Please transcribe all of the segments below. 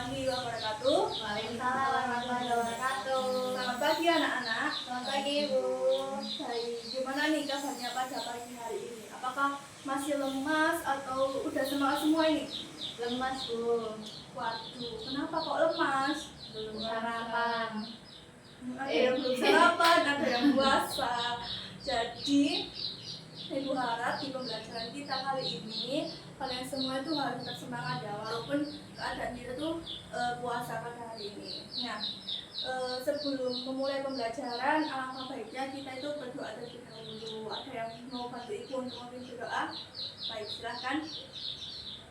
warahmatullahi wabarakatuh. Waalaikumsalam warahmatullahi wabarakatuh. Selamat pagi anak-anak. Selamat pagi Bu. Baik, gimana nih kabarnya pada pagi hari ini? Apakah masih lemas atau udah semangat semua ini? Lemas Bu. Waduh, kenapa kok lemas? Belum sarapan. Ada yang belum sarapan, ada yang puasa. Jadi, Ibu harap di pembelajaran kita kali ini kalian semua itu harus tetap semangat ya, walaupun keadaan kita tuh puasa pada hari ini. Nah, sebelum memulai pembelajaran, alangkah baiknya kita itu berdoa terlebih dahulu. Ada yang mau bantu Ibu untuk memimpin berdoa? Baik, silahkan.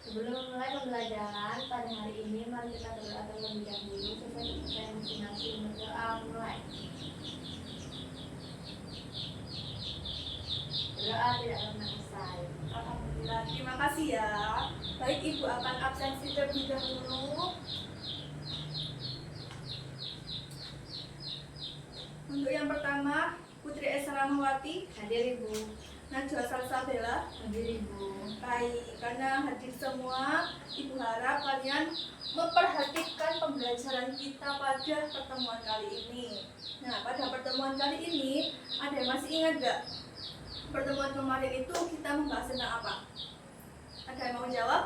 Sebelum memulai pembelajaran pada hari ini, mari kita berdoa terlebih dahulu sesuai kepercayaan masing-masing. Berdoa mulai. Berdoa tidak pernah usai. Alhamdulillah, terima kasih ya. Baik, Ibu akan absensi terlebih dahulu. Untuk yang pertama, Putri Esa Ramawati, Hadir Ibu. Najwa Salsabella. Hadir Ibu. Baik, karena hadir semua, Ibu harap kalian memperhatikan pembelajaran kita pada pertemuan kali ini. Nah, pada pertemuan kali ini, ada yang masih ingat gak? Pertemuan kemarin itu kita membahas tentang apa? Ada yang mau jawab?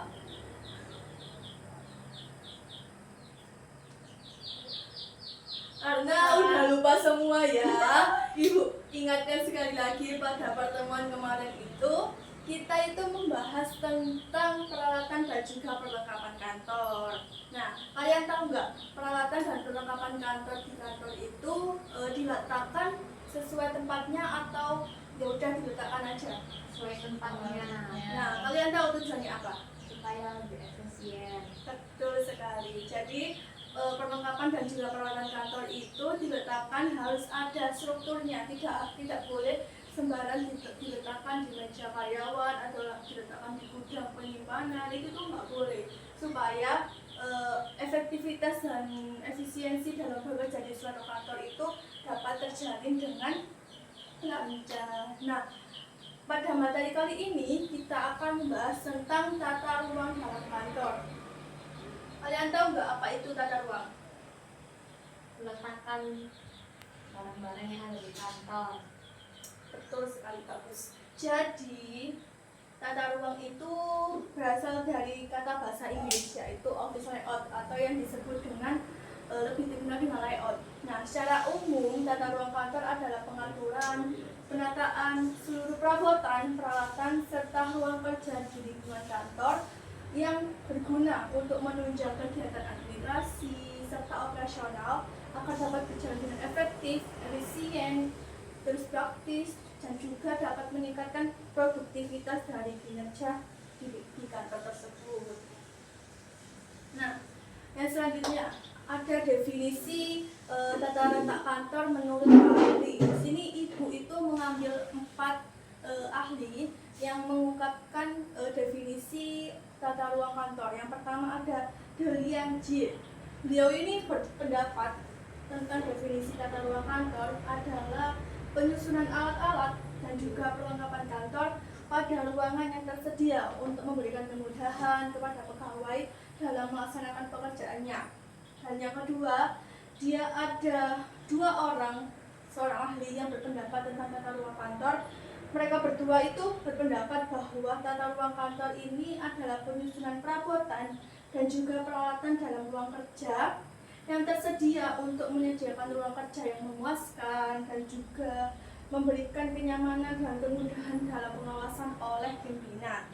Karena udah lupa semua ya, Ibu ingatkan sekali lagi pada pertemuan kemarin itu kita itu membahas tentang peralatan dan juga perlengkapan kantor. Nah, kalian tahu nggak peralatan dan perlengkapan kantor di kantor itu diletakkan sesuai tempatnya atau ya udah diletakkan aja? Sesuai tempatnya. Nah, kalian tahu tujuannya apa? Supaya lebih efisien. Betul sekali. Jadi perlengkapan dan juga peralatan kantor itu diletakkan harus ada strukturnya, tidak boleh sembarang diletakkan di meja karyawan atau diletakkan di gudang penyimpanan, itu tuh nggak boleh, supaya efektivitas dan efisiensi dalam bekerja di suatu kantor itu dapat terjalin dengan lancar. Nah, pada materi kali ini kita akan membahas tentang tata ruang dalam kantor. Kalian tahu nggak apa itu tata ruang? Meletakkan barang-barang yang ada di kantor. Betul sekali, bagus. Jadi tata ruang itu berasal dari kata bahasa Inggris, yaitu office layout atau yang disebut dengan lebih dikenal dengan layout. Nah, secara umum tata ruang kantor adalah pengaturan, penataan seluruh perabotan, peralatan serta ruang kerja di lingkungan kantor yang berguna untuk menunjang kegiatan administrasi serta operasional agar dapat berjalan dengan efektif, efisien, terus praktis, dan juga dapat meningkatkan produktivitas dari kinerja di kantor tersebut. Nah, yang selanjutnya ada definisi tata letak kantor menurut ahli. Di sini Ibu itu mengambil 4 ahli yang mengungkapkan definisi tata ruang kantor. Yang pertama ada Delian Jie. Beliau ini berpendapat tentang definisi tata ruang kantor adalah penyusunan alat-alat dan juga perlengkapan kantor pada ruangan yang tersedia untuk memberikan kemudahan kepada pegawai dalam melaksanakan pekerjaannya. Dan yang kedua, dia ada 2 orang, seorang ahli yang berpendapat tentang tata ruang kantor. Mereka berdua itu berpendapat bahwa tata ruang kantor ini adalah penyusunan perabotan dan juga peralatan dalam ruang kerja yang tersedia untuk menyediakan ruang kerja yang memuaskan dan juga memberikan kenyamanan dan kemudahan dalam pengawasan oleh pimpinan.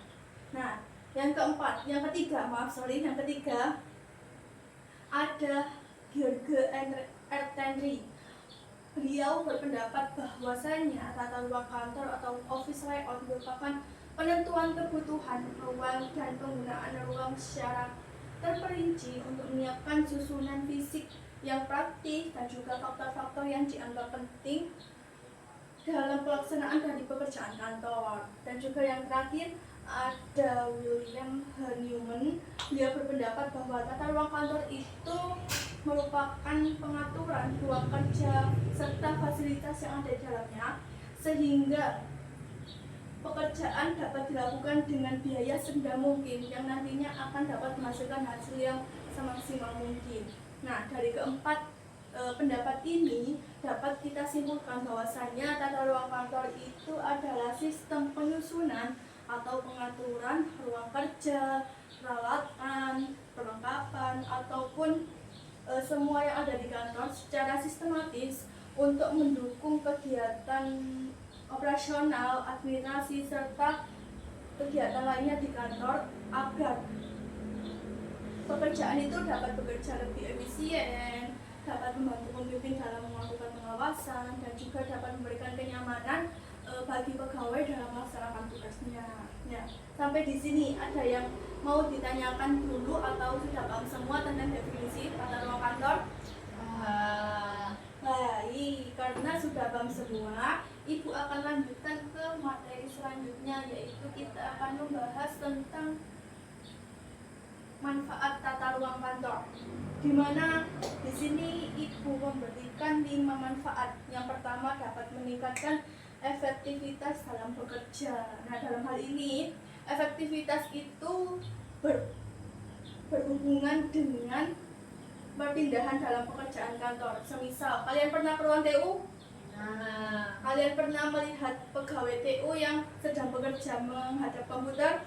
Nah, yang ketiga ada George Ertenry. Beliau berpendapat bahwasanya tata ruang kantor atau office layout merupakan penentuan kebutuhan ruang dan penggunaan ruang secara terperinci untuk menyiapkan susunan fisik yang praktis dan juga faktor-faktor yang dianggap penting dalam pelaksanaan dari pekerjaan kantor. Dan juga yang terakhir ada William H. Newman. Dia berpendapat bahwa tata ruang kantor itu merupakan pengaturan ruang kerja serta fasilitas yang ada di dalamnya sehingga pekerjaan dapat dilakukan dengan biaya serendah mungkin yang nantinya akan dapat menghasilkan hasil yang semaksimal mungkin. Nah, dari keempat pendapat ini dapat kita simpulkan bahwasannya tata ruang kantor itu adalah sistem penyusunan atau pengaturan ruang kerja, peralatan, perlengkapan, ataupun semua yang ada di kantor secara sistematis untuk mendukung kegiatan operasional, administrasi, serta kegiatan lainnya di kantor agar pekerjaan itu dapat bekerja lebih efisien, dapat membantu pemimpin dalam melakukan pengawasan, dan juga dapat memberikan kenyamanan bagi pegawai dalam melaksanakan tugasnya. Ya, sampai di sini ada yang mau ditanyakan dulu atau sudah paham semua tentang definisi tata ruang kantor? Baik, karena sudah paham semua, Ibu akan lanjutkan ke materi selanjutnya, yaitu kita akan membahas tentang manfaat tata ruang kantor, di mana di sini Ibu memberikan 5 manfaat. Yang pertama, dapat meningkatkan efektivitas dalam bekerja. Nah, dalam hal ini efektivitas itu berhubungan dengan perpindahan dalam pekerjaan kantor. Semisal kalian pernah ke ruang TU? Kalian pernah melihat pegawai TU yang sedang bekerja menghadap komputer?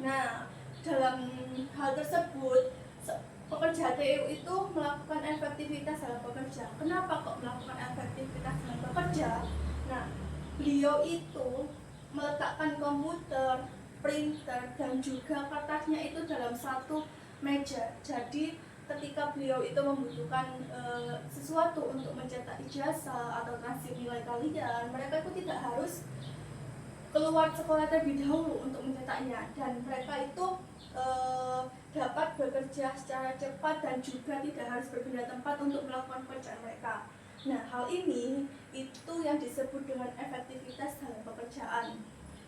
Nah, dalam hal tersebut, pekerja TU itu melakukan efektivitas dalam bekerja. Kenapa kok melakukan efektivitas dalam bekerja? Nah, beliau itu meletakkan komputer, printer, dan juga kertasnya itu dalam satu meja. Jadi, ketika beliau itu membutuhkan sesuatu untuk mencetak ijazah atau transkrip nilai kalian, mereka itu tidak harus keluar sekolah terlebih dahulu untuk mencetaknya, dan mereka itu dapat bekerja secara cepat dan juga tidak harus berpindah tempat untuk melakukan pekerjaan mereka. Nah, hal ini itu yang disebut dengan efektivitas dalam pekerjaan.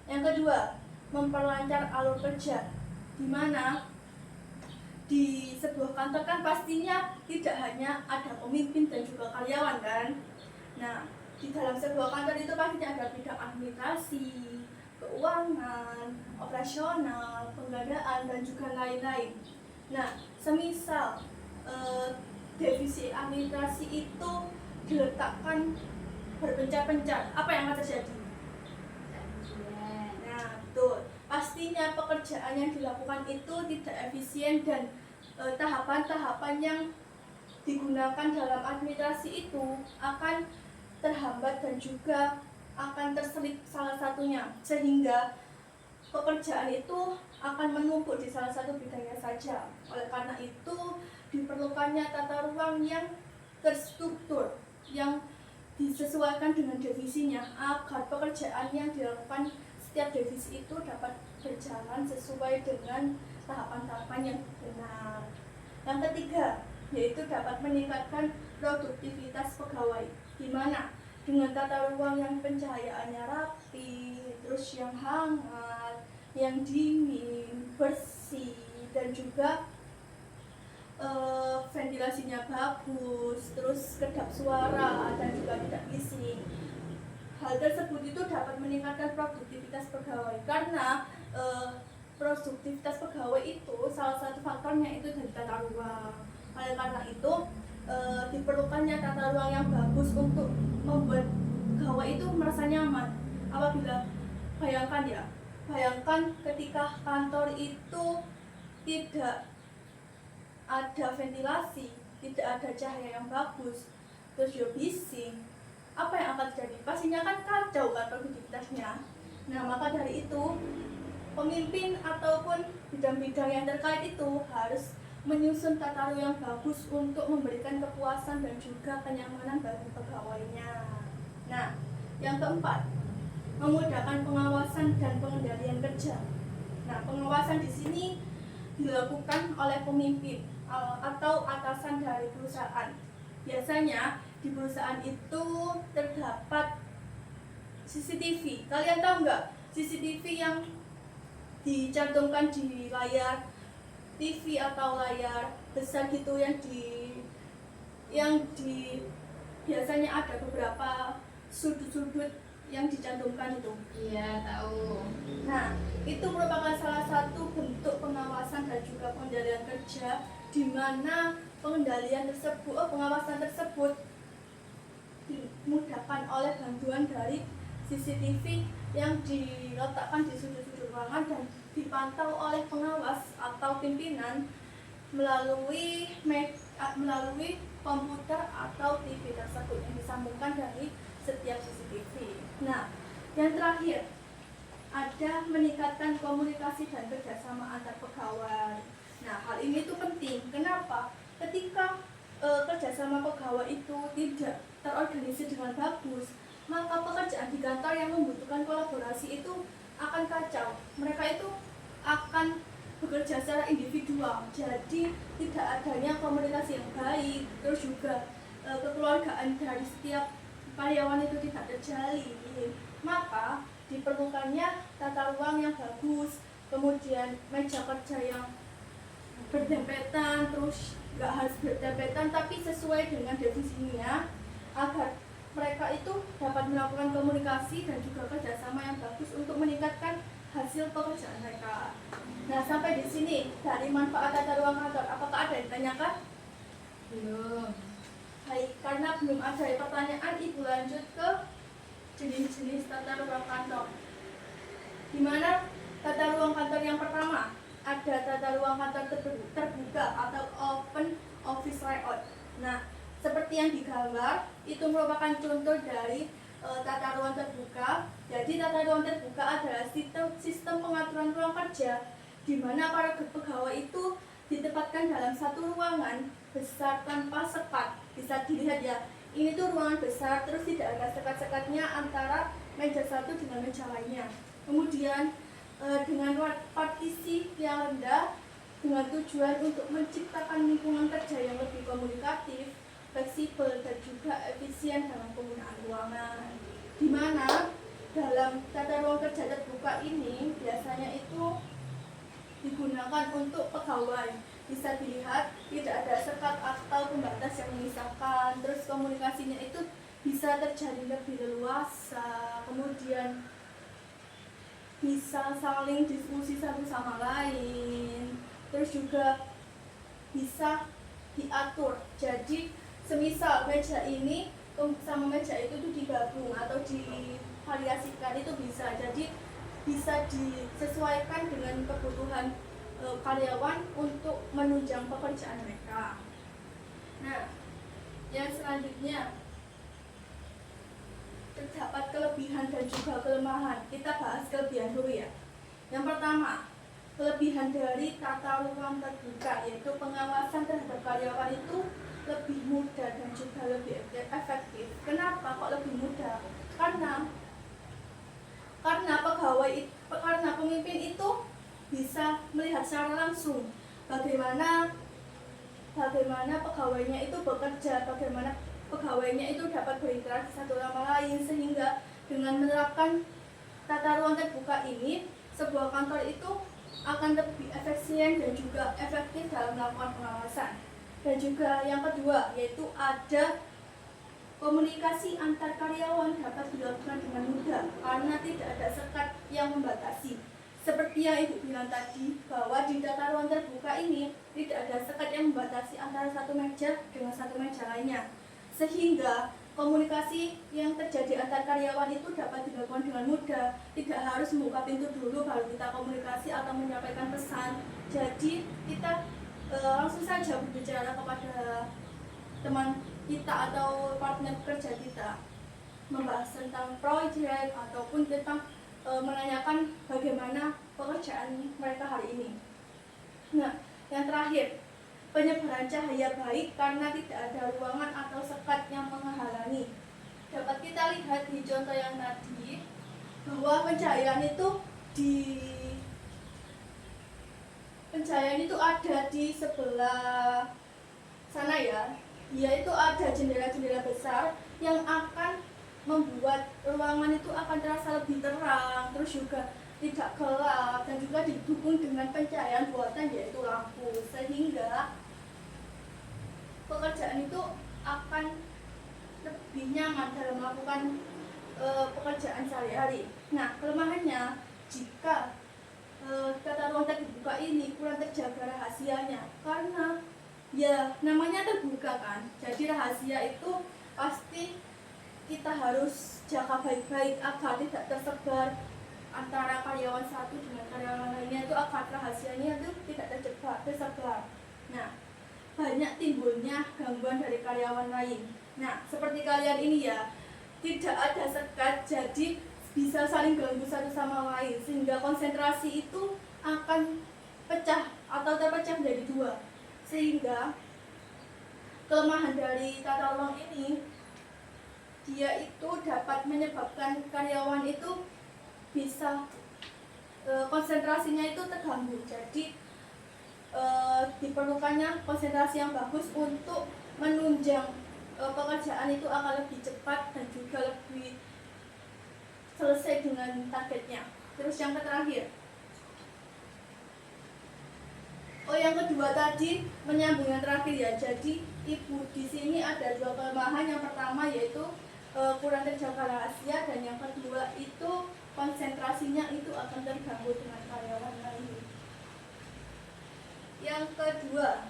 Yang kedua, memperlancar alur kerja, di mana di sebuah kantor kan pastinya tidak hanya ada pemimpin dan juga karyawan kan. Nah, di dalam sebuah kantor itu pastinya ada bidang administrasi, keuangan, operasional, pengadaan, dan juga lain-lain. Nah, semisal divisi administrasi itu diletakkan berpencar-pencar, apa yang akan terjadi? Nah, betul. Pastinya pekerjaan yang dilakukan itu tidak efisien, dan tahapan-tahapan yang digunakan dalam administrasi itu akan terhambat dan juga akan terselip salah satunya, sehingga pekerjaan itu akan menumpuk di salah satu bidangnya saja. Oleh karena itu diperlukannya tata ruang yang terstruktur, yang disesuaikan dengan divisinya, agar pekerjaan yang dilakukan setiap divisi itu dapat berjalan sesuai dengan tahapan-tahapan yang benar. Yang ketiga, yaitu dapat meningkatkan produktivitas pegawai, di mana dengan tata ruang yang pencahayaannya rapi, terus yang hangat, yang dingin, bersih, dan juga ventilasinya bagus, terus kedap suara dan juga tidak bising. Hal tersebut itu dapat meningkatkan produktivitas pegawai, karena produktivitas pegawai itu salah satu faktornya itu dari tata ruang. Oleh karena itu diperlukannya tata ruang yang bagus untuk membuat pegawai itu merasa nyaman. Apabila bayangkan ketika kantor itu tidak ada ventilasi, tidak ada cahaya yang bagus, terus juga bising, apa yang akan terjadi? Pastinya kan kacau kan produktivitasnya. Nah, maka dari itu pemimpin ataupun bidang-bidang yang terkait itu harus menyusun tata ruang yang bagus untuk memberikan kepuasan dan juga kenyamanan bagi pegawainya. Nah, yang keempat, memudahkan pengawasan dan pengendalian kerja. Nah, pengawasan di sini dilakukan oleh pemimpin atau atasan dari perusahaan. Biasanya di perusahaan itu terdapat CCTV. Kalian tahu nggak CCTV yang dicantumkan di layar TV atau layar besar gitu, yang di biasanya ada beberapa sudut-sudut yang dicantumkan itu. Iya, tahu. Nah, itu merupakan salah satu bentuk pengawasan dan juga pengendalian kerja di mana pengendalian tersebut, pengawasan tersebut dimudahkan oleh bantuan dari CCTV yang diletakkan di sudut-sudut ruangan dan dipantau oleh pengawas atau pimpinan melalui komputer atau TV tersebut yang disambungkan dari setiap CCTV. Nah, yang terakhir ada meningkatkan komunikasi dan kerjasama antar pegawai. Nah, hal ini tuh penting. Kenapa? Ketika kerjasama pegawai itu tidak terorganisir dengan bagus, maka pekerjaan di kantor yang membutuhkan kolaborasi itu akan kacau. Mereka itu akan bekerja secara individual, jadi tidak adanya komunikasi yang baik, terus juga kekeluargaan dari setiap karyawan itu tidak terjalin. Maka diperlukannya tata ruang yang bagus, kemudian meja kerja yang berdempetan, terus nggak harus berdempetan tapi sesuai dengan divisinya, agar mereka itu dapat melakukan komunikasi dan juga kerjasama yang bagus untuk meningkatkan hasil pekerjaan mereka. Nah, sampai di sini dari manfaat tata ruang kantor, apakah ada yang ditanyakan? Belum. Baik, karena belum ada pertanyaan, Ibu lanjut ke jenis-jenis tata ruang kantor. Di mana tata ruang kantor yang pertama ada tata ruang kantor terbuka atau open office layout. Nah, seperti yang digambar itu merupakan contoh dari tata ruang terbuka. Jadi tata ruang terbuka adalah sistem pengaturan ruang kerja di mana para pegawai itu ditempatkan dalam satu ruangan besar tanpa sekat. Bisa dilihat ya, ini tuh ruangan besar, terus tidak ada sekat-sekatnya antara meja satu dengan meja lainnya. Kemudian dengan partisi yang rendah dengan tujuan untuk menciptakan lingkungan kerja yang lebih komunikatif, fleksibel, dan juga efisien dalam penggunaan ruangan. Di mana dalam tata ruang kerja terbuka ini biasanya itu digunakan untuk pegawai. Bisa dilihat tidak ada sekat atau pembatas yang memisahkan, terus komunikasinya itu bisa terjadi lebih leluasa, kemudian bisa saling diskusi satu sama lain, terus juga bisa diatur. Jadi semisal meja ini sama meja itu tuh digabung atau divariasikan, itu bisa. Jadi bisa disesuaikan dengan kebutuhan karyawan untuk menunjang pekerjaan mereka. Nah, yang selanjutnya terdapat kelebihan dan juga kelemahan. Kita bahas kelebihan dulu ya. Yang pertama, kelebihan dari tata ruang terbuka yaitu pengawasan terhadap karyawan itu lebih mudah dan juga lebih efektif. Kenapa kok lebih mudah? Karena pemimpin itu bisa melihat secara langsung bagaimana pegawainya itu bekerja, bagaimana pegawainya itu dapat berinteraksi satu sama lain, sehingga dengan menerapkan tata ruang terbuka ini, sebuah kantor itu akan lebih efisien dan juga efektif dalam melakukan pengawasan. Dan juga yang kedua, yaitu ada komunikasi antar karyawan dapat dilakukan dengan mudah karena tidak ada sekat yang membatasi. Seperti yang Ibu bilang tadi, bahwa di tata ruang terbuka ini tidak ada sekat yang membatasi antara satu meja dengan satu meja lainnya, sehingga komunikasi yang terjadi antar karyawan itu dapat dilakukan dengan mudah. Tidak harus membuka pintu dulu baru kita komunikasi atau menyampaikan pesan. Jadi kita langsung saja berbicara kepada teman kita atau partner kerja kita, membahas tentang proyek ataupun tentang menanyakan bagaimana pekerjaan mereka hari ini. Nah, yang terakhir, penyebaran cahaya baik karena tidak ada ruangan atau sekat yang menghalangi. Dapat kita lihat di contoh yang tadi bahwa pencahayaan itu ada di sebelah sana ya. Yaitu ada jendela-jendela besar yang akan membuat ruangan itu akan terasa lebih terang, terus juga tidak gelap, dan juga didukung dengan pencahayaan buatan yaitu lampu, sehingga pekerjaan itu akan lebih nyaman dalam melakukan pekerjaan sehari-hari. Nah, kelemahannya jika tata ruang terbuka ini kurang terjaga rahasianya, karena ya namanya terbuka kan, jadi rahasia itu pasti kita harus jaga baik-baik agar tidak tersebar antara karyawan satu dengan karyawan lainnya, itu agar rahasianya itu tidak tersebar. Nah, banyak timbulnya gangguan dari karyawan lain. Nah, seperti kalian ini ya, tidak ada sekat, jadi bisa saling ganggu satu sama lain, sehingga konsentrasi itu akan pecah atau terpecah menjadi dua. Sehingga kelemahan dari tata ruang ini, dia itu dapat menyebabkan karyawan itu bisa konsentrasinya itu terganggu. Jadi diperlukannya konsentrasi yang bagus untuk menunjang pekerjaan itu akan lebih cepat dan juga lebih selesai dengan targetnya. Terus yang terakhir, yang kedua tadi menyambung yang terakhir ya. Jadi ibu di sini ada dua kelemahan. Yang pertama yaitu kurang terjaga rahasia, dan yang kedua itu konsentrasinya itu akan terganggu dengan karyawan lain. Yang kedua,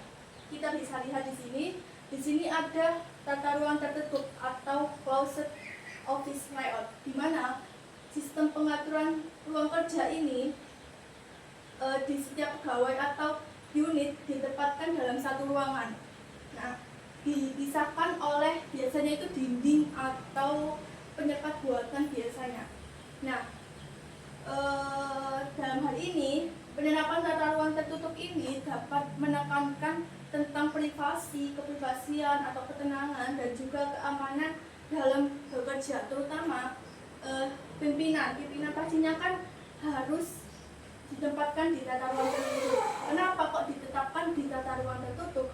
kita bisa lihat di sini. Di sini ada tata ruang tertutup atau closed office layout, di mana sistem pengaturan ruang kerja ini di setiap pegawai atau unit ditempatkan dalam satu ruangan. Nah, dipisahkan oleh biasanya itu dinding atau penyekat buatan biasanya. Nah, dalam hal ini penerapan tata ruang tertutup ini dapat menekankan tentang privasi, keprivasian atau ketenangan dan juga keamanan dalam bekerja, terutama pimpinan pastinya kan harus ditempatkan di tata ruang tertutup. Kenapa kok ditetapkan di tata ruang tertutup?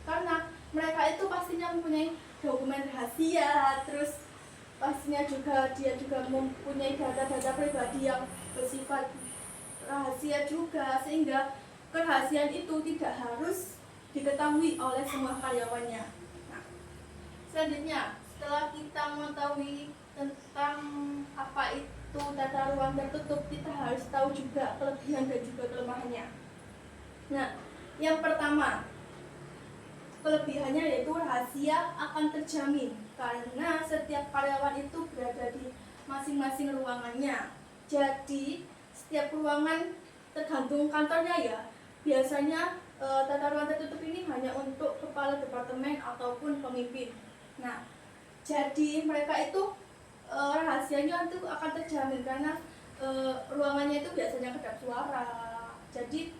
Karena mereka itu pastinya mempunyai dokumen rahasia, terus pastinya juga dia juga mempunyai data-data pribadi yang bersifat rahasia juga, sehingga kerahasiaan itu tidak harus diketahui oleh semua karyawannya. Nah, selanjutnya setelah kita mengetahui tentang apa itu tata ruang tertutup, kita harus tahu juga kelebihan dan juga kelemahannya. Nah, yang pertama, kelebihannya yaitu rahasia akan terjamin karena setiap karyawan itu berada di masing-masing ruangannya. Jadi setiap ruangan tergantung kantornya ya. Biasanya tata ruang tertutup ini hanya untuk kepala departemen ataupun pemimpin. Nah, jadi mereka itu rahasianya itu akan terjamin karena ruangannya itu biasanya kedap suara. Jadi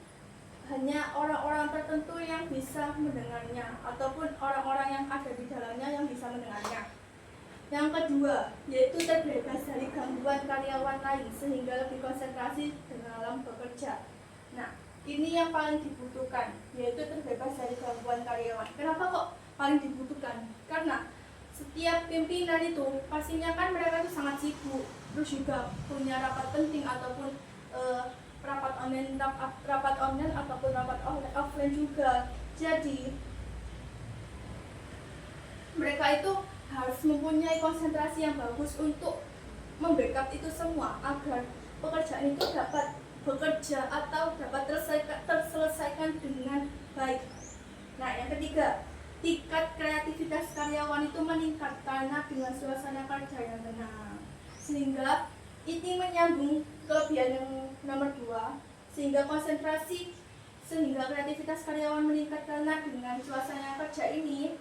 hanya orang-orang tertentu yang bisa mendengarnya ataupun orang-orang yang ada di dalamnya yang bisa mendengarnya. Yang kedua, yaitu terbebas dari gangguan karyawan lain sehingga lebih konsentrasi dalam bekerja. Nah, ini yang paling dibutuhkan, yaitu terbebas dari gangguan karyawan. Kenapa kok paling dibutuhkan? Karena setiap pimpinan itu pastinya kan mereka itu sangat sibuk, terus juga punya rapat penting ataupun rapat online ataupun rapat offline juga. Jadi mereka itu harus mempunyai konsentrasi yang bagus untuk membackup itu semua agar pekerjaan itu dapat bekerja atau dapat terselesaikan dengan baik. Nah, yang ketiga, tingkat kreativitas karyawan itu meningkat karena dengan suasana kerja yang tenang, sehingga ini menyambung kelebihan yang nomor 2, sehingga kreativitas karyawan meningkat karena dengan suasana kerja ini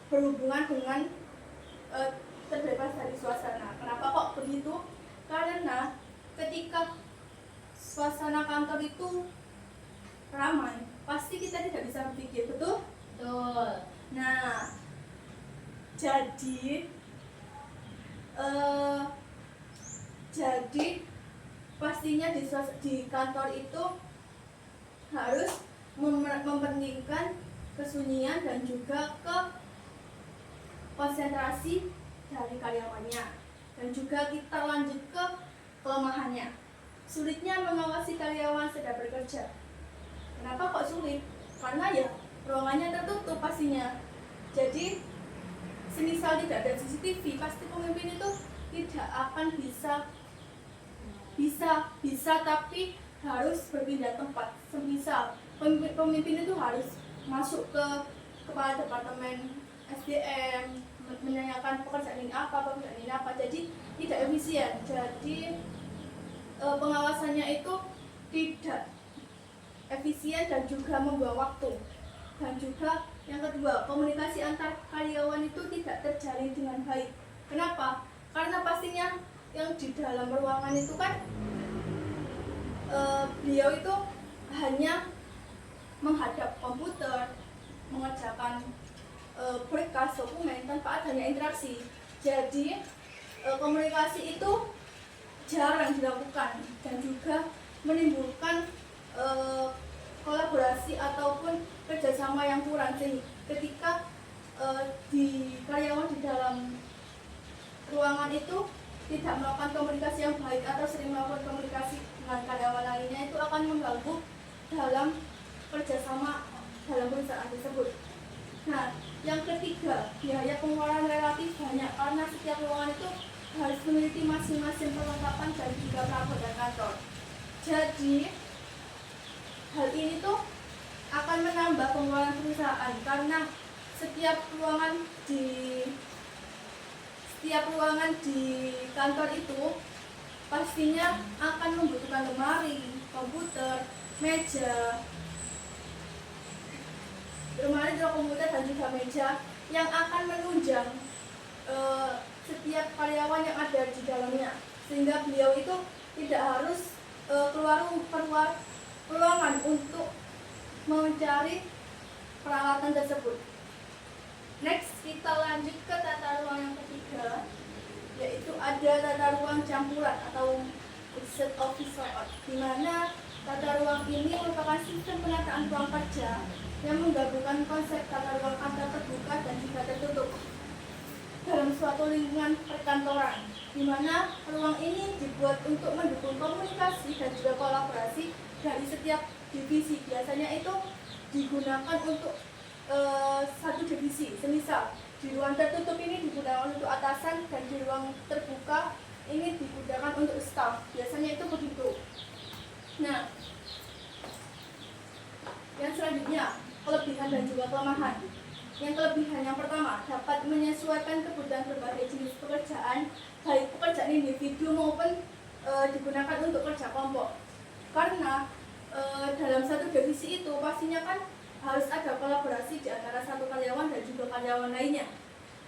berhubungan dengan terbebas dari suasana. Kenapa kok begitu? Karena ketika suasana kantor itu ramai, pasti kita tidak bisa berpikir, betul? Betul. Nah, jadi pastinya di kantor itu harus mementingkan kesunyian dan juga konsentrasi dari karyawannya. Dan juga kita lanjut ke kelemahannya. Sulitnya mengawasi karyawan sedang bekerja. Kenapa kok sulit? Karena ya ruangannya tertutup pastinya. Jadi semisal tidak ada CCTV, pasti pemimpin itu tidak akan bisa bisa tapi harus berpindah tempat. Semisal pemimpin itu harus masuk ke kepala departemen SDM, menanyakan pekerjaan ini apa, jadi tidak efisien. Jadi pengawasannya itu tidak efisien dan juga membuang waktu. Dan juga yang kedua, komunikasi antar karyawan itu tidak terjalin dengan baik. Kenapa? Karena pastinya yang di dalam ruangan itu kan beliau itu hanya menghadap komputer, mengerjakan berkas dokumen tanpa adanya interaksi. Jadi komunikasi itu jarang dilakukan dan juga menimbulkan kolaborasi ataupun kerjasama yang kurang. Ketika di karyawan di dalam ruangan itu tidak melakukan komunikasi yang baik atau sering melakukan komunikasi dengan karyawan lainnya, itu akan mengganggu dalam kerjasama dalam perusahaan tersebut. Nah, yang ketiga, biaya pengeluaran relatif banyak karena setiap ruangan itu harus memiliki masing-masing perlengkapan dan juga perabotan kantor. Jadi hal ini tuh akan menambah pengeluaran perusahaan karena setiap ruangan di kantor itu pastinya akan membutuhkan lemari, komputer, meja, komputer dan juga meja yang akan menunjang setiap karyawan yang ada di dalamnya, sehingga beliau itu tidak harus keluar ruangan untuk mencari peralatan tersebut. Next, kita lanjut ke tata ruang yang ketiga, yaitu ada tata ruang campuran atau mixed office layout, di mana tata ruang ini merupakan sistem penataan ruang kerja yang menggabungkan konsep tata ruang kantor terbuka dan juga tertutup dalam suatu lingkungan perkantoran, di mana ruang ini dibuat untuk mendukung komunikasi dan juga kolaborasi dari setiap divisi. Biasanya itu digunakan untuk satu divisi. Semisal di ruang tertutup ini digunakan untuk atasan dan di ruang terbuka ini digunakan untuk staff. Biasanya itu begitu. Nah, yang selanjutnya, kelebihan dan juga kelemahan. Yang kelebihan yang pertama, dapat menyesuaikan kebutuhan berbagai jenis pekerjaan, baik pekerjaan individu maupun digunakan untuk kerja kelompok. Karena dalam satu divisi itu pastinya kan harus ada kolaborasi di antara satu karyawan dan juga karyawan lainnya.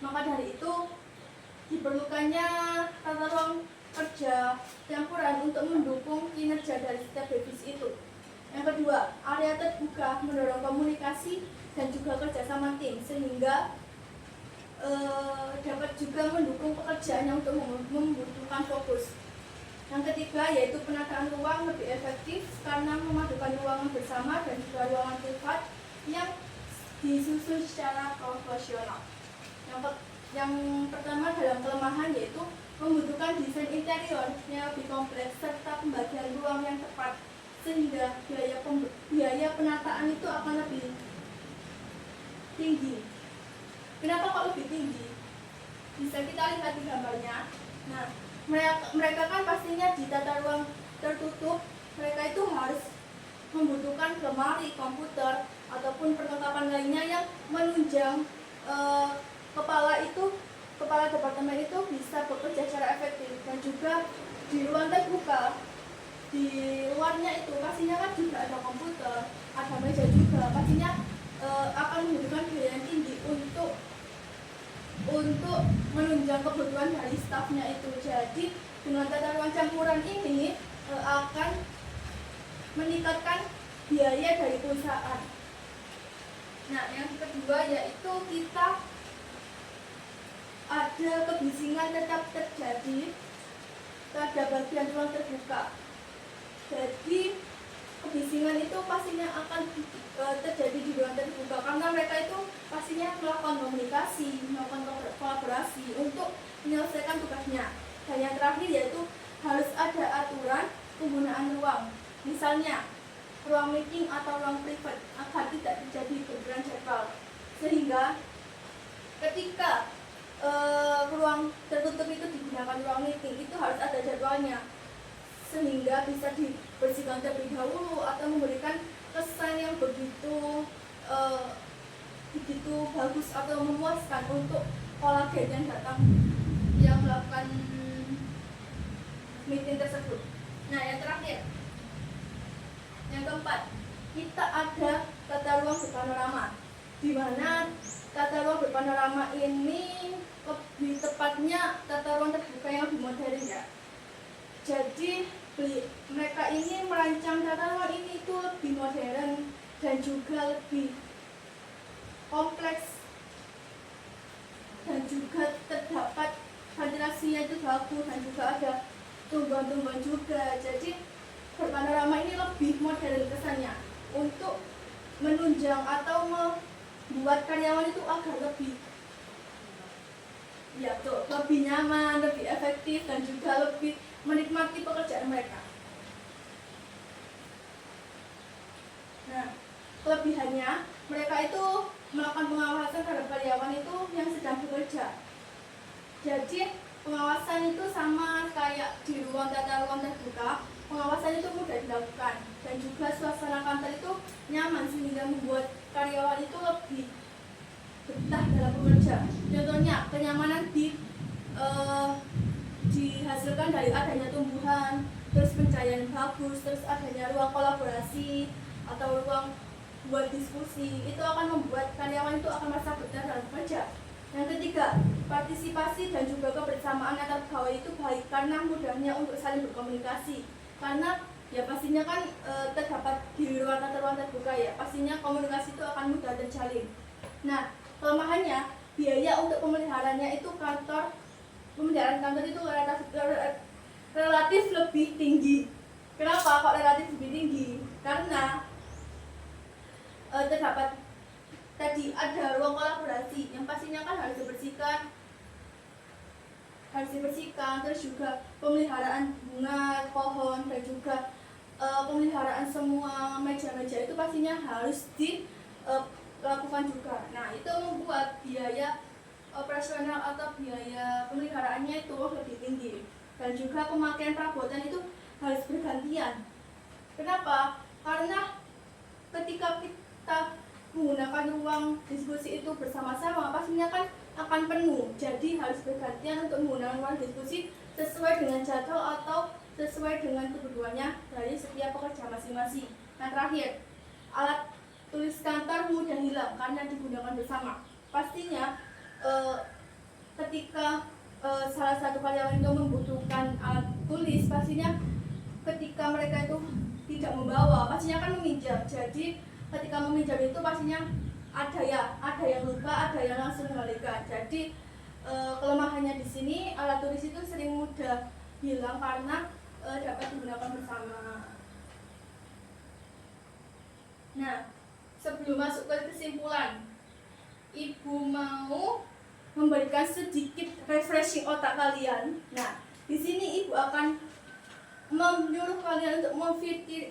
Maka dari itu diperlukannya tata ruang kerja campuran untuk mendukung kinerja dari setiap divisi itu. Yang kedua, area terbuka mendorong komunikasi dan juga kerjasama tim, sehingga dapat juga mendukung pekerjaannya untuk membutuhkan fokus. Yang ketiga, yaitu penataan ruang lebih efektif karena memadukan ruangan bersama dan juga ruangan privat yang disusun secara proporsional. Yang pertama dalam kelemahan yaitu membutuhkan desain interior yang lebih kompleks serta pembagian ruang yang tepat, sehingga biaya penataan itu akan lebih tinggi. Kenapa kok lebih tinggi? Bisa kita lihat di gambarnya. Nah, mereka kan pastinya di tata ruang tertutup, mereka itu harus membutuhkan lemari, komputer, ataupun perlengkapan lainnya yang menunjang kepala departemen itu bisa bekerja secara efektif. Dan juga di ruang terbuka, di luarnya itu pastinya kan juga ada komputer, ada meja juga, pastinya akan membutuhkan biaya yang tinggi untuk menunjang kebutuhan dari stafnya itu. Jadi dengan tata ruang campuran ini akan meningkatkan biaya dari perusahaan. Nah, yang kedua yaitu kita ada kebisingan tetap terjadi pada bagian ruang terbuka. Jadi kebisingan itu pastinya akan terjadi di ruang terbuka karena mereka itu pastinya melakukan komunikasi, melakukan kolaborasi untuk menyelesaikan tugasnya. Dan yang terakhir yaitu harus ada aturan penggunaan ruang. Misalnya ruang meeting atau ruang privat agar tidak terjadi benturan jadwal, sehingga ketika ruang tertutup itu digunakan ruang meeting itu harus ada jadwalnya, sehingga bisa dibersihkan terlebih dahulu atau memberikan kesan yang begitu begitu bagus atau memuaskan untuk kolagen yang datang yang melakukan meeting tersebut. Nah, yang terakhir, yang keempat, kita ada tata ruang berpanorama, di mana tata ruang berpanorama ini lebih tepatnya tata ruang terbuka yang lebih modern ya. Jadi mereka ini merancang tata ruang ini itu lebih modern dan juga lebih kompleks dan juga terdapat ventilasinya itu bagus dan juga ada tumbuhan-tumbuhan juga. Jadi berpanorama ini lebih modern kesannya untuk menunjang atau membuat karyawan itu agar lebih lebih nyaman, lebih efektif dan juga lebih menikmati pekerjaan mereka. Nah, kelebihannya mereka itu melakukan pengawasan terhadap karyawan itu yang sedang bekerja. Jadi pengawasan itu sama kayak di ruang tata ruang terbuka, pengawasan itu mudah dilakukan dan juga suasana kantor itu nyaman sehingga membuat karyawan itu lebih betah dalam bekerja. Contohnya kenyamanan dihasilkan dari adanya tumbuhan, terus pencahayaan bagus, terus adanya ruang kolaborasi atau ruang buat diskusi, itu akan membuat karyawan itu akan merasa betah dalam bekerja. Yang ketiga, partisipasi dan juga kebersamaan antar pegawai itu baik karena mudahnya untuk saling berkomunikasi. Karena ya pastinya kan terdapat di ruang tata ruang terbuka ya, pastinya komunikasi itu akan mudah terjalin. Nah, kelemahannya biaya untuk pemeliharanya itu pemeliharaan kantor itu relatif lebih tinggi. Kenapa kok relatif lebih tinggi? Karena terdapat tadi ada ruang kolaborasi yang pastinya kan harus dibersihkan, terus juga pemeliharaan bunga, pohon dan juga pemeliharaan semua meja-meja itu pastinya harus dilakukan juga. Nah, itu membuat biaya operasional atau biaya pemeliharaannya itu lebih tinggi dan juga pemakaian perabotan itu harus bergantian. Kenapa? Karena ketika kita menggunakan ruang diskusi itu bersama-sama pastinya kan akan penuh, jadi harus bergantian untuk menggunakan ruang diskusi sesuai dengan jadwal atau sesuai dengan kebutuhannya dari setiap pekerja masing-masing. Nah, terakhir, alat tulis kantor mudah hilang karena digunakan bersama. Pastinya ketika salah satu karyawan itu membutuhkan alat tulis, pastinya ketika mereka itu tidak membawa, pastinya akan meminjam. Jadi ketika meminjam itu pastinya ada yang lupa, ada yang langsung mengembalikan. Jadi kelemahannya di sini alat tulis itu sering mudah hilang karena dapat digunakan bersama. Nah, sebelum masuk ke kesimpulan, Ibu mau memberikan sedikit refreshing otak kalian. Nah, di sini Ibu akan menyuruh kalian untuk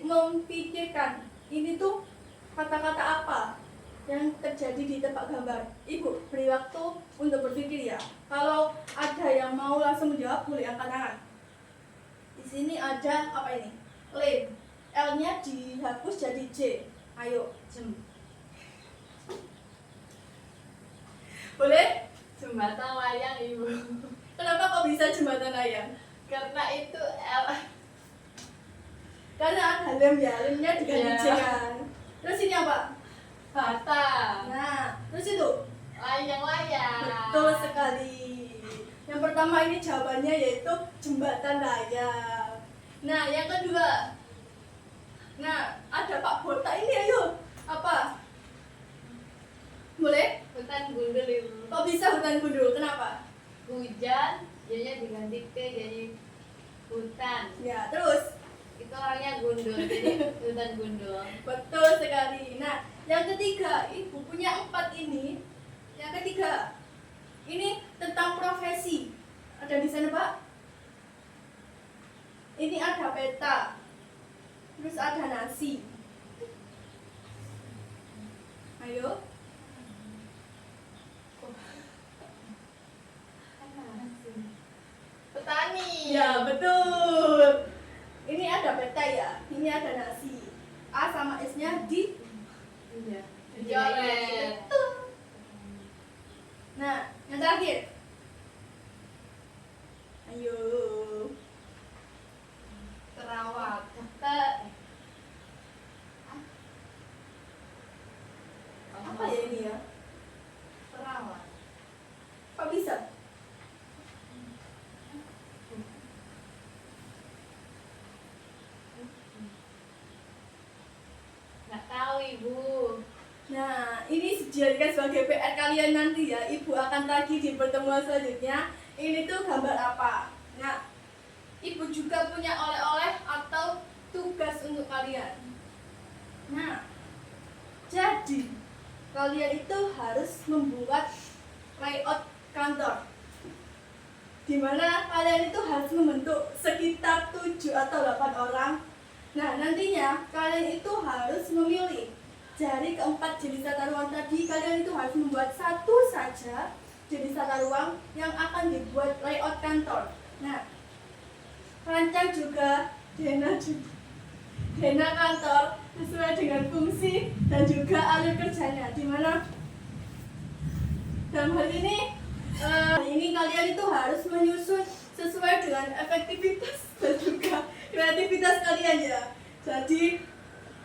memikirkan ini tuh kata-kata apa yang terjadi di tempat gambar. Ibu beri waktu untuk berpikir ya. Kalau ada yang mau langsung menjawab boleh angkat tangan. Di sini ada apa ini? Lem. L-nya dihapus jadi J. Ayo, boleh? Jembatan layang, Ibu. Kenapa kok bisa jembatan layang? Karena itu L. Karena ada lem ya, lemnya diganti J kan. Terus ini apa? Bata. Nah, terus itu? Layang-layang. Betul sekali. Yang pertama ini jawabannya yaitu jembatan layang. Nah, yang kedua. Nah, ada Pak Bota ini, ayo. Apa? Boleh? Hutan gundul, Ibu. Kok bisa hutan gundul? Kenapa? Hujan, jadinya diganti ke jadi hutan. Ya, terus? Itu orangnya gundul, jadi hutan gundul. Betul sekali. Nah, yang ketiga, Ibu punya 4 ini. Yang ketiga, ini tentang profesi. Ada di sana, Pak? Ini ada peta. Terus ada nasi. Ayo. Petani. Ya, betul. Ini Dicoret. Nah, yang terakhir. Ayo. Terawat. Apa ya ini ya? Terawat. Kok bisa? Nggak tahu ibu. Nah, ini dijadikan sebagai PR kalian nanti ya. Ibu akan tagih di pertemuan selanjutnya. Ini tuh gambar apa? Nah, ibu juga punya oleh-oleh atau tugas untuk kalian. Nah, jadi kalian itu harus membuat layout kantor. Dimana kalian itu harus membentuk sekitar 7 atau 8 orang. Nah, nantinya kalian itu harus memilih dari keempat jenis tata ruang tadi. Kalian itu harus membuat satu saja jenis tata ruang yang akan dibuat layout kantor. Nah, rancang juga dena kantor sesuai dengan fungsi dan juga alur kerjanya. Dimana dalam hal ini kalian itu harus menyusun sesuai dengan efektivitas dan juga kreativitas kalian ya. Jadi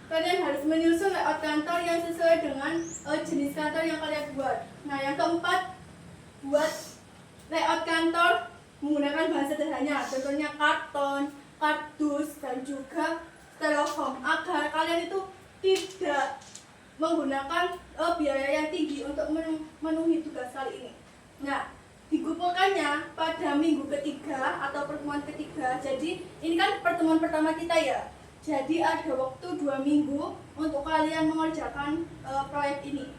kalian harus menyusun layout kantor yang sesuai dengan jenis kantor yang kalian buat. Nah, yang keempat, buat layout kantor menggunakan bahan sederhana, contohnya karton, kardus, dan juga styrofoam, agar kalian itu tidak menggunakan biaya yang tinggi untuk memenuhi tugas kali ini. Nah, dikumpulkannya pada minggu ketiga atau pertemuan ketiga. Jadi ini kan pertemuan pertama kita ya. Jadi ada waktu 2 minggu untuk kalian mengerjakan proyek ini.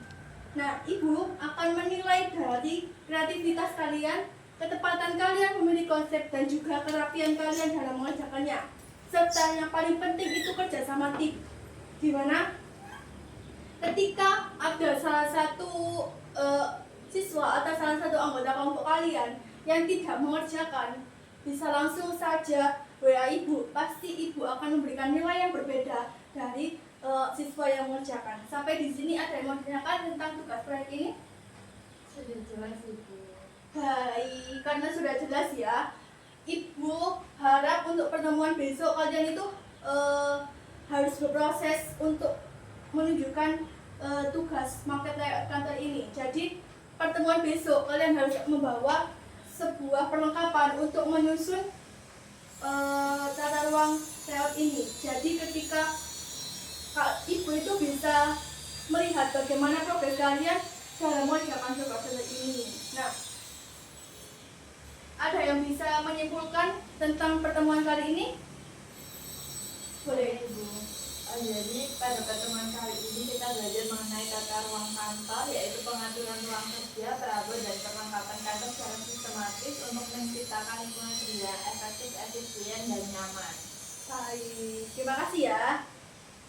Nah, ibu akan menilai dari kreativitas kalian, ketepatan kalian memilih konsep, dan juga kerapian kalian dalam mengerjakannya. Serta yang paling penting itu kerjasama tim. Dimana ketika ada salah satu siswa atau salah satu anggota kelompok kalian yang tidak mengerjakan, bisa langsung saja WA ibu. Pasti ibu akan memberikan nilai yang berbeda dari siswa yang mengerjakan. Sampai di sini ada yang mau ditanyakan tentang tugas proyek ini? Sudah jelas ibu. Baik, karena sudah jelas ya, ibu harap untuk pertemuan besok kalian itu harus berproses untuk menunjukkan tugas market layout kantor ini. Jadi pertemuan besok kalian harus membawa sebuah perlengkapan untuk menyusun tata ruang layout ini. Jadi ketika ibu itu bisa melihat bagaimana progres kalian dalam mengerjakan tugas ini. Nah, ada yang bisa menyimpulkan tentang pertemuan kali ini? Boleh. Ibu. Jadi pada pertemuan kali ini kita belajar mengenai tata ruang kantor, yaitu pengaturan ruang kerja, perabot, dan perlengkapan kantor secara sistematis untuk menciptakan lingkungan kerja efektif, efisien, dan nyaman. Baik, terima kasih ya.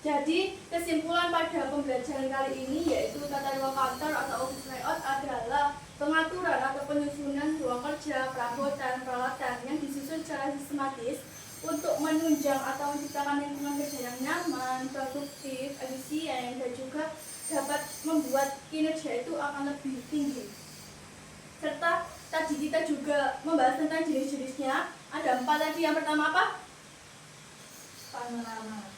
Jadi kesimpulan pada pembelajaran kali ini yaitu tata ruang kantor atau office layout adalah pengaturan atau penyusunan ruang kerja, perabotan, peralatan yang disusun secara sistematis untuk menunjang atau menciptakan lingkungan kerja yang nyaman, produktif, efisien, dan juga dapat membuat kinerja itu akan lebih tinggi. Serta tadi kita juga membahas tentang jenis-jenisnya. Ada 4 tadi. Yang pertama apa? Panorama.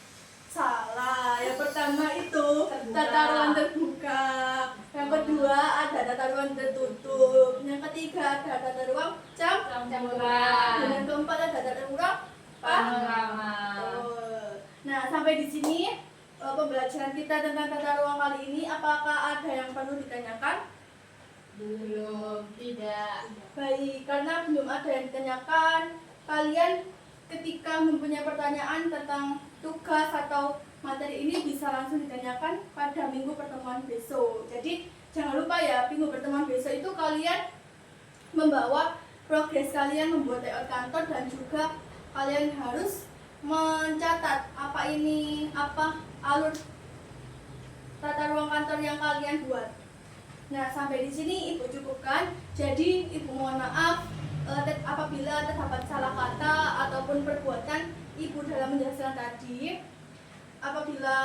Salah. Yang pertama itu tata ruang terbuka. Yang kedua ada tata ruang tertutup. Yang ketiga ada tata ruang campuran. Dan yang keempat ada tata ruang Panorama. Nah, sampai di sini pembelajaran kita tentang tata ruang kali ini. Apakah ada yang perlu ditanyakan? Belum, tidak. Baik, karena belum ada yang ditanyakan, kalian ketika mempunyai pertanyaan tentang tugas atau materi ini bisa langsung ditanyakan pada minggu pertemuan besok. Jadi jangan lupa ya, minggu pertemuan besok itu kalian membawa progres kalian membuat layout kantor, dan juga kalian harus mencatat apa alur tata ruang kantor yang kalian buat. Nah, sampai di sini ibu cukupkan. Jadi ibu mohon maaf apabila terdapat salah kata ataupun perbuatan ibu dalam menjelaskan tadi. Apabila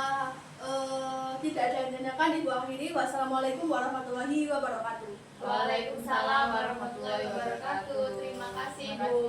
tidak ada yang ditanyakan, Ibu akhiri. Wassalamualaikum warahmatullahi wabarakatuh. Waalaikumsalam warahmatullahi wabarakatuh. Terima kasih Bu.